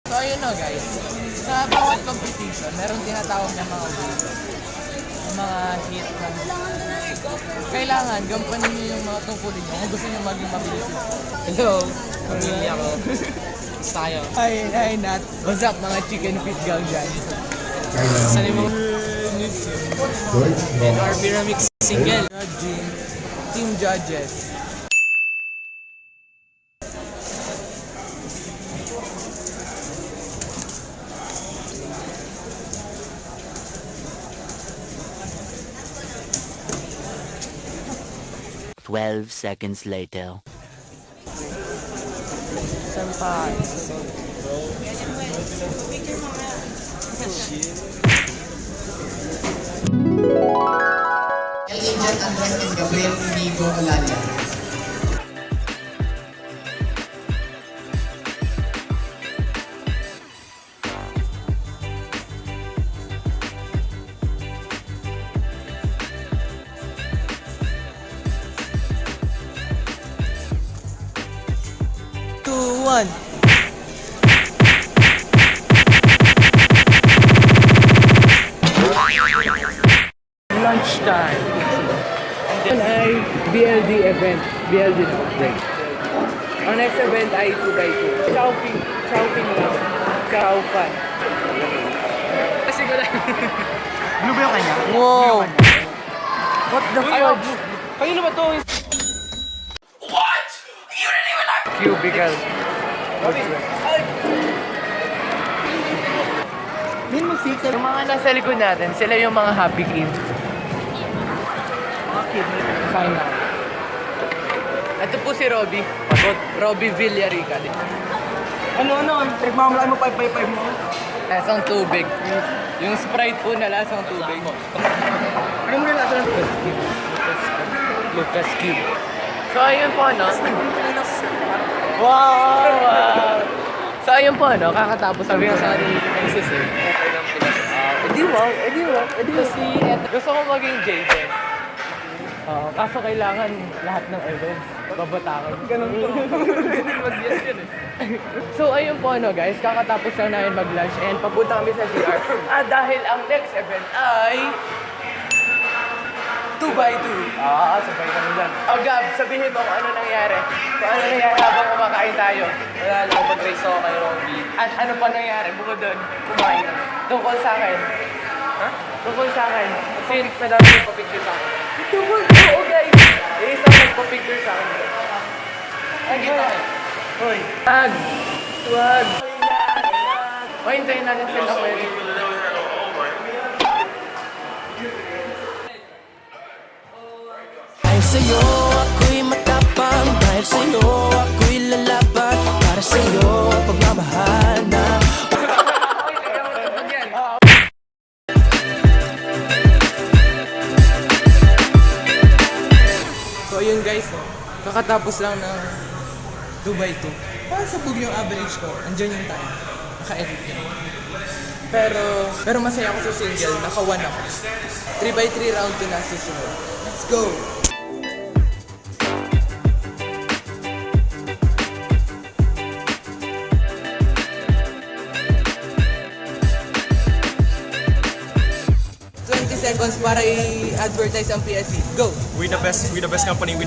So ayun na guys, sa bawat competition, meron tinatawag na mga win. Mga hit na kailangan gampanin niyo yung mga tungkulin niyo kung gusto niyo maging mabilis. Hello, pamilya ko. Tayo. Hi Nat. What's up mga chicken feet gang dyan? Saan mo? And our Pyramix single. Judging. Team judges. Twelve seconds later. Senpai. Agent Andres and Gabriel Inigo Alalia. One. Lunchtime. And ay BLD event. BLD break. Our next event ay 2x2. Chow-ping lang. Chow-fan. Kasi ko lang. Blue ba yung kanya? Wow! What the fuck? Kanino ba to? Cubicle. Min musik. Yung mga nasa likod natin, sila yung mga happy kid. Sign out. Ito po si Robby. Robby Villarica. Ano? Nagmamalaan mo 555 mo? Lasang tubig. Yung Sprite po na lasang tubig. Ano mo yung lasa ng Lucas Cube. So ayun po, no? Wow! So ayun po, no? Kakatapos sabi nga sa atin yung Isis eh. Okay lang pinas. Edi wow. Kasi gusto ko maging Jaden. Kaso kailangan lahat ng events babatakan. Ganun mag-yes yun eh. So ayun po ano guys, kakatapos lang namin mag-lunch and papunta kami sa CR. Dahil ang next event ay 2x2. Sabay kami dyan. Gab, sabihin mo kung ano nangyari. Kung ano nangyari habang kumakain tayo. Wala lang, mag-race ako kay Robby. At ano pa nangyari? Bukod doon, kumain. Tungkol sa akin. Ha? Tungkol sa akin. Kasi madami yung pa-picture sa akin. Oo guys! Isang nagpa-picture sa akin. Ay, gito. Hoy. Wag. Hintayin natin sila pwede. Dahil sa'yo ako'y matapang, dahil sa'yo ako'y lalaban, para sa'yo pagmamahal na. So ayun guys, kakatapos lang ng 2x2. Parang sabog yung average ko, andyan yung time. Naka-edit yun. Pero masaya ako sa single, naka-1 ako. 3x3 round 2 na susunod. Let's go! Seconds para i-advertise ang PSC. Go! We the best company.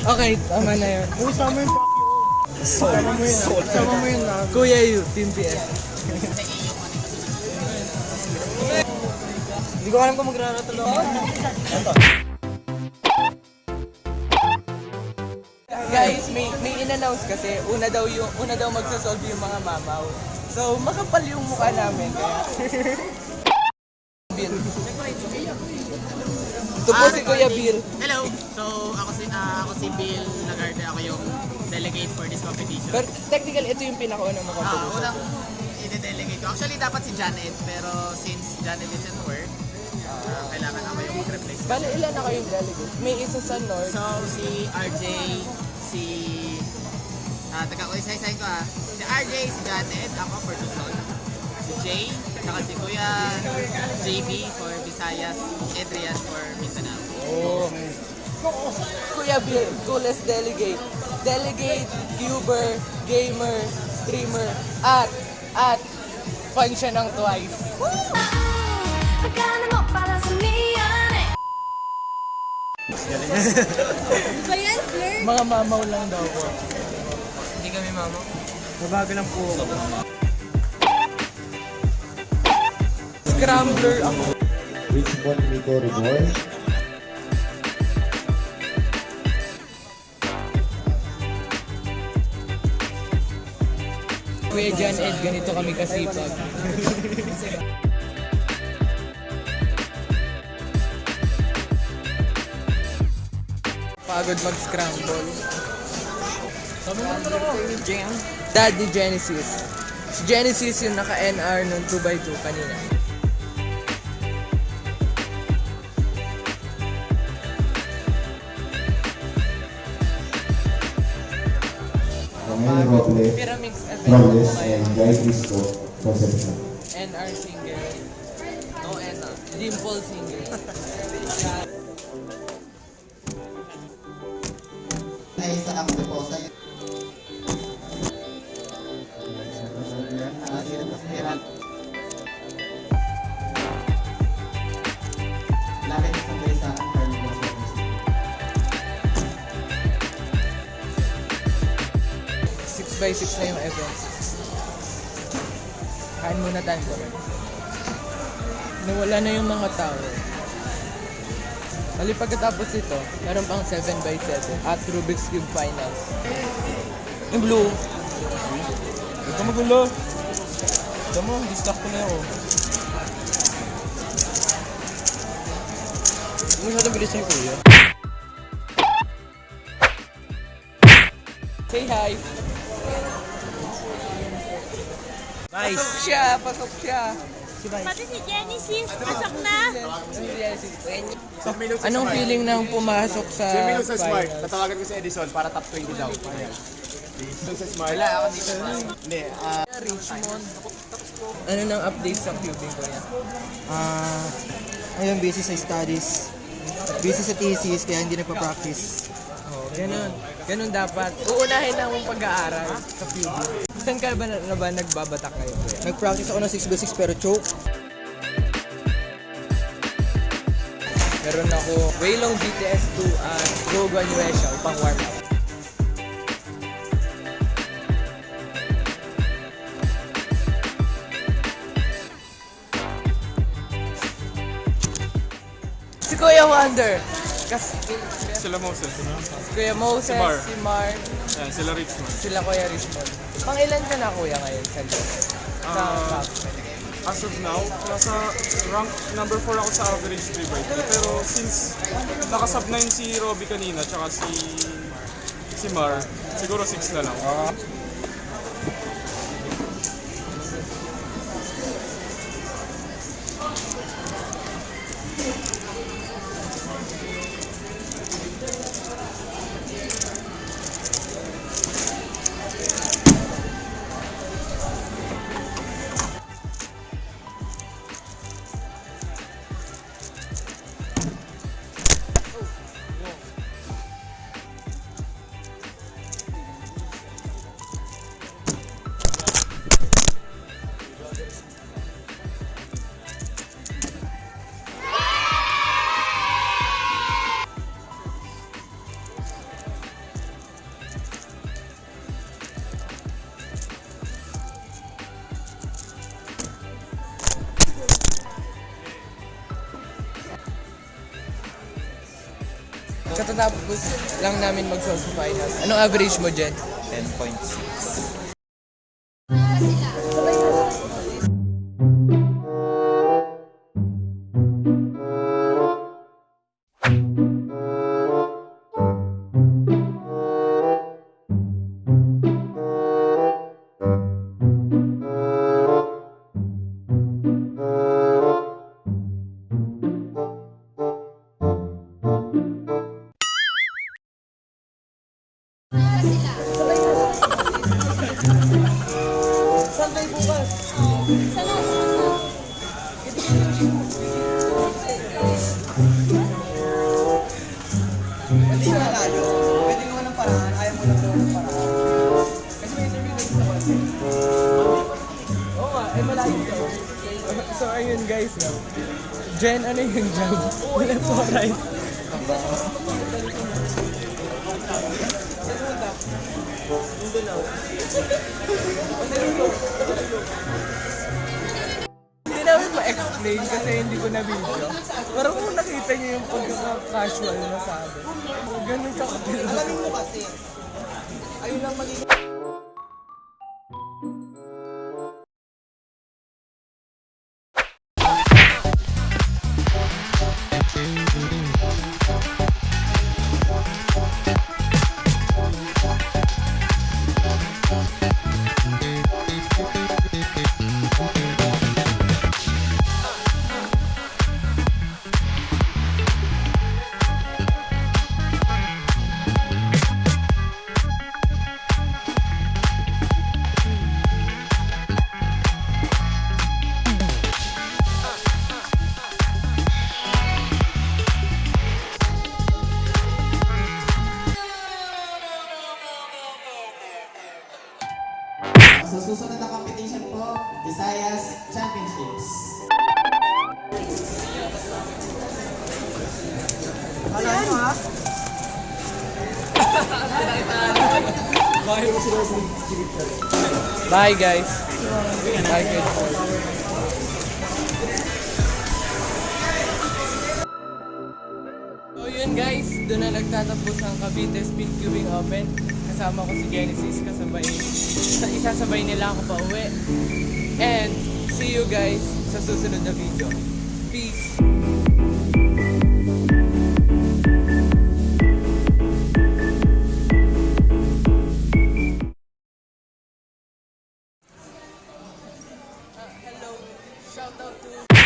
Okay, tama na yun. Uy, sama yung Sama mo yun na. Kuya Yu, Team PSC. Hindi ko alam kung magra-rattle ako. Guys, may in-announce kasi una daw magsasolve yung mga mamaw. So, makapal yung mukha namin. Ito po si Kuya Bill. Hello! So, ako si Bill Lagarde. Ako yung delegate for this competition. Pero technically, ito yung pinakaunang mo competition. Unang i-delegate ko. Actually, dapat si Janet. Pero since Janet isn't work, kailangan ako yung mag-replace. Bale, ilan na kayong delegate? May isa sa North. So, si RJ, taga ko isa-isahin ko si RJ, si Janet, ako for Luzon. Si Jay, saka si Kuya JB for Visayas, Adrian for Mindanao. Oh. coolest delegate. Delegate, cuber, gamer, streamer, at fan siya ng Twice. Akala mo para sa miyan eh. Ba yan, flirt? Mga mamaw lang daw po. Hindi kami mamaw. Babago lang po. Scrambler ako. Richmond Nico Rimor. Kuya John Ed, ganito kami kasipag. Pagod mag-scramble. Dad ni Genesis. Si Genesis yung naka-NR nung 2x2 kanina. Romel Robles. Pyramix event Robles ko ngayon. and Guy Cristo Concepcion. NR single. No NR. Dimple single. Ay sa akto po sa Lapit sa sa Carnival Service. 6x6 na yung event. Kain muna tayo ko. Nawala na yung mga tao. Bali pagkatapos ito, meron pang 7x7 at Rubik's Cube Finals. Yung blue. Huwag ka magulo. Ito mo, distract ko na ako. Masyadong bilis na yung kuya. Say hi. Nice. Pasok siya. Pati si Genesis, pasok na. Anong feeling ng pumasok sa Smart. finals? Tatawagan ko si Edison para top 20 daw. Ayan. Doon sa Smart. Wala, ako dito. Hindi, Richmond. Ano nang update sa cubing ko yan? Ayun, busy sa studies. Busy sa thesis, kaya hindi nagpa-practice. Oh, ganun. Ganun dapat. Uunahin na mong pag-aaral sa cubing. Saan ka ba nagbabatak ngayon? Kuya? Nag-practice ako ng 6x6 pero choke. Meron ako Waylong GTS 2 at Rogue One Yuesha upang warm up. Si Kuya Wonder. sila Moses. Si Kuya Moses, Si Mar. si Mar, Ayan, sila Richmond. sila Kuya Richmond. Pangilan ka na kuya ngayon sa list? Sa top? As of now, nasa rank number 4 ako sa average 3x3. Pero since nakasub 9 si Robby kanina, tsaka si Mar, siguro 6 na lang. Katatapos lang namin mag-social finals. Anong average mo, Jen? 10.6. Saan tayo bukas? Hindi na tayo. Pwede naman ng paraan. Ayaw mo lang ng paraan. Kasi may interview na sa content. Oo nga, malayo daw. So ayun guys, no? Jen, ano yung job? Left or right? Hindi namin ma-explain kasi hindi ko na video. Pero kung nakita niyo yung pagkaka-casual na sabi, ganun ka kapila. Alamin mo kasi. Ayun lang magiging... Sa susunod na competition po, Visayas Championships. Alam mo ha? Bye guys. Bye guys. So yun guys, doon na nagtatapos ang Cavite Speed Cubing Open. Kasama ko si Genesis, isasabay nila ako pa uwi. And see you guys sa susunod na video. Peace! Hello, shout out to